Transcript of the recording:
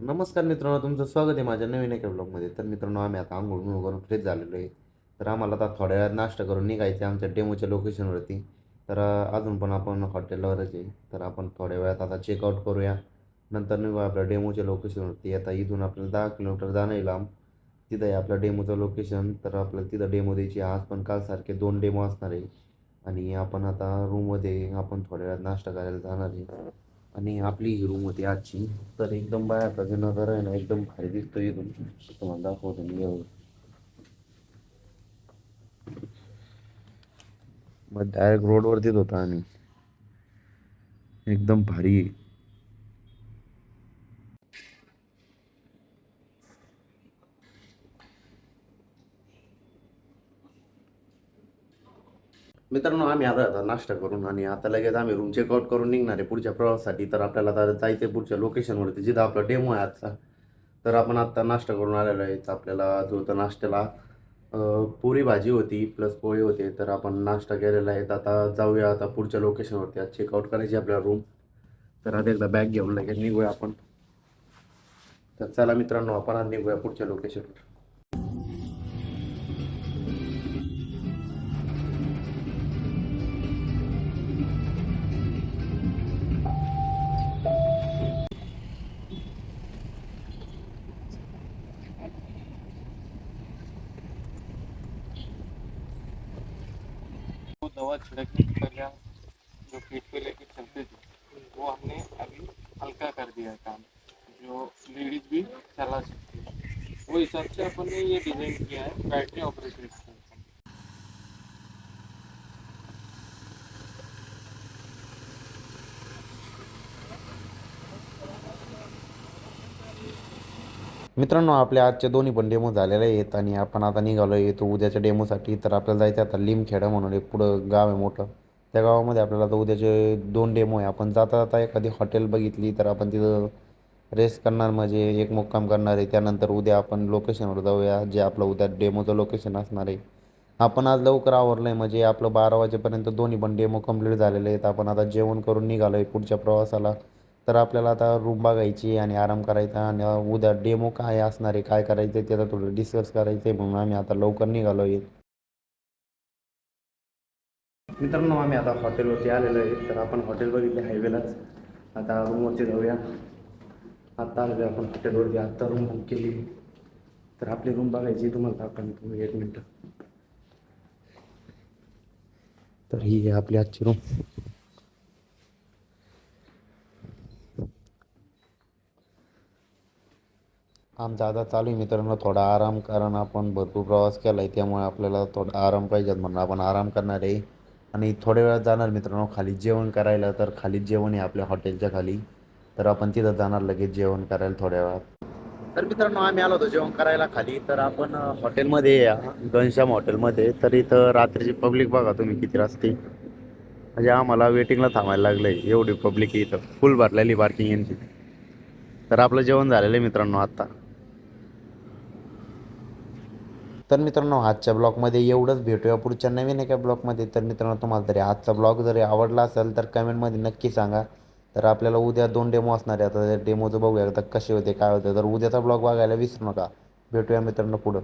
नमस्कार मित्रांनो, तुमचं स्वागत आहे माझ्या नवीन एका ब्लॉगमध्ये. तर मित्रांनो, आम्ही आता अंघोळ बिंघोळ करून फ्रेश झालेलो आहे. तर आम्हाला आता थोड्या वेळात नाश्ता करून निघायचं आहे आमच्या डेमोच्या लोकेशनवरती. तर अजून पण आपण हॉटेलवरच आहे. तर आपण थोड्या वेळात आता चेकआउट करूया. नंतर निघू आपल्या डेमोच्या लोकेशनवरती. आता इथून आपल्याला 10 किलोमीटर जाणं आहे लांब. तिथं आहे आपलं डेमोचं लोकेशन. तर आपल्याला तिथं डेमो द्यायची. आज पण कालसारखे 2 डेमो असणार आहे. आणि आपण आता रूममध्ये आपण थोड्या वेळात नाश्ता करायला जाणार आहे. आणि आपली ही रूम होती आजची. तर एकदम बाहेरचा जो नजारा आहे ना, एकदम भारी दिसतो इथून. तुम्हाला दाखवतो मी एवढं. मग डायरेक्ट रोडवरतीच होता आणि एकदम भारी आहे. मित्रांनो, आम्ही आलो आता नाश्ता करून आणि आता लगेच आम्ही रूम चेकआउट करून निघणार आहे पुढच्या प्रवासासाठी. तर आपल्याला आता जायचं आहे पुढच्या लोकेशनवरती जिथं आपला डेमो आहे आजचा. तर आपण आत्ता नाश्ता करून आलेलो आहे. तर आपल्याला जो होता नाश्त्याला पुरी भाजी होती प्लस पोहे होते. तर आपण नाश्ता केलेला आहे. तर आता जाऊया आता पुढच्या लोकेशनवरती. आज चेकआउट करायची आपल्याला रूम. तर आता एकदा बॅग घेऊन लगेच निघूया आपण. तर चला मित्रांनो, आपण आज निघूया पुढच्या लोकेशनवर. वो दवा छिड़कने के पहले हम जो पीठ पे लेके चलते थे वो हमने अभी हल्का कर दिया है काम, जो लेडीज भी चला सकती है। वो हिसाब से अपन ने ये डिजाइन किया है बैटरी ऑपरेटेड सिस्टम। मित्रांनो, आपले आजचे दोन्ही पण डेमो झालेले आहेत आणि आपण आता निघालो आहे तो उद्याच्या डेमोसाठी. तर आपल्याला जायचं आहे आता लिमखेडा म्हणून एक पुढं गाव आहे मोठं. त्या गावामध्ये आपल्याला आता उद्याचे 2 डेमो आहे. आपण जाता जाता एखादी हॉटेल बघितली तर आपण तिथं रेस्ट करणार, म्हणजे एक मुक्काम करणार आहे. त्यानंतर उद्या आपण लोकेशनवर जाऊया जे आपलं उद्या डेमोचं लोकेशन असणार आहे. आपण आज लवकर आवरलं आहे, म्हणजे आपलं 12 वाजेपर्यंत दोन्ही पण डेमो कंप्लीट झालेले आहेत. आपण आता जेवण करून निघालो आहे पुढच्या प्रवासाला. तर आपल्याला आता रूम बघायची आणि आराम करायचा आणि उद्या डेमो काय असणार आहे, काय करायचं आहे त्याला थोडं डिस्कस करायचं आहे, म्हणून आम्ही आता लवकर निघालो आहे. मित्रांनो, आम्ही आता हॉटेलवरती आलेलो आहे. तर आपण हॉटेल बघितले हायवेलाच. आता रूमवरती जाऊया. आत्ता आलो आपण हॉटेलवरती, आत्ता रूम बुक केली. तर आपली रूम बघायची तुम्हाला दाखवा मी, तुम्ही 1 मिनटं. तर ही आहे आपली आजची रूम. आमचा आता चालू आहे मित्रांनो थोडा आराम, कारण आपण भरपूर प्रवास केला आहे त्यामुळे आपल्याला थोडा आराम पाहिजेत म्हणून आपण आराम करणार आहे. आणि थोड्या वेळात जाणार मित्रांनो खाली जेवण करायला. तर खाली जेवण आहे आपल्या हॉटेलच्या खाली. तर आपण तिथं जाणार लगेच जेवण करायला थोड्या वेळात. तर मित्रांनो, आम्ही आलो होतो जेवण करायला खाली. तर आपण हॉटेलमध्ये या घनश्याम हॉटेलमध्ये. तर इथं रात्रीची पब्लिक बघा तुम्ही किती असते. म्हणजे आम्हाला वेटिंगला थांबायला लागलं आहे, एवढी पब्लिक आहे इथं, फुल भरलेली पार्किंग यांची. तर आपलं जेवण झालेलं आहे मित्रांनो आत्ता. तर मित्रांनो, आजच्या ब्लॉगमध्ये एवढंच. भेटूया पुढच्या नवीन एका ब्लॉगमध्ये. तर मित्रांनो, तुम्हाला तरी आजचा ब्लॉग जरी आवडला असेल तर कमेंटमध्ये नक्की सांगा. तर आपल्याला उद्या 2 डेमो असणार आहे. आता त्या डेमोचं बघूया आता कसे होते काय होते. तर उद्याचा ब्लॉग बघायला विसरू नका. भेटूया मित्रांनो पुढं.